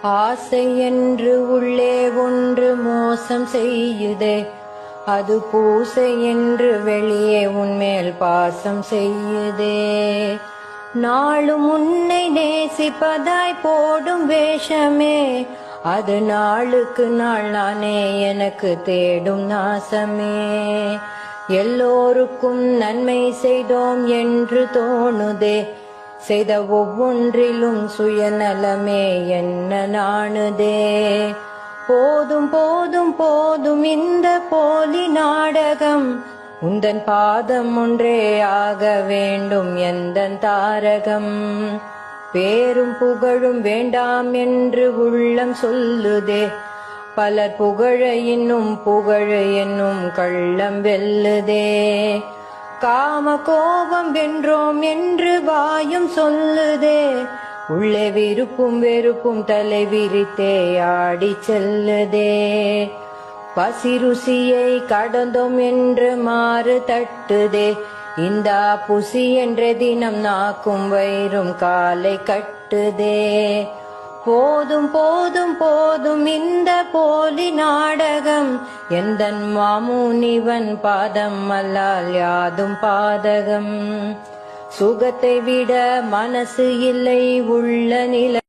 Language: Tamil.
ஆசை என்று உள்ளே ஒன்று மோசம் செய்யுதே, அது பூசை என்று வெளியே உன்மேல் பாசம் செய்யுதே. நாளும் உன்னை நேசிப்பதாய் போடும் வேஷமே, அது நாளுக்கு நாள் நானே எனக்கு தேடும் நாசமே. எல்லோருக்கும் நன்மை செய்தோம் என்று தோணுதே, செய்த ஒவ்வொன்றிலும் சுயநலமே என்ன நாணுதே. போதும் போதும் போதும் இந்த போலி நாடகம், உந்தன் பாதம் ஒன்றே ஆக வேண்டும் எந்தன் தாரகம். பேரும் புகழும் வேண்டாம் என்று உள்ளம் சொல்லுதே, பலர் புகழ இன்னும் புகழ என்னும் கள்ளம் வெல்லுதே. காம கோபம் வென்றோம் என்று வாயும் சொல்லுதே, உள்ளே விருப்பும் வெறுப்பும் தலை விரித்தே ஆடி செல்லுதே. பசி ருசியை கடந்தோம் என்று மாறு தட்டுதே, இந்த புசி என்ற தினம் நாக்கும் வயிறும் காலை கட்டுதே. போதும் போதும் போதும் இந்த போலி நாடகம், எந்தன் மாமுனிவன் பாதம் அல்லால் யாதும் பாதகம். சுகத்தை விட மனசு இல்லை உள்ள நிலை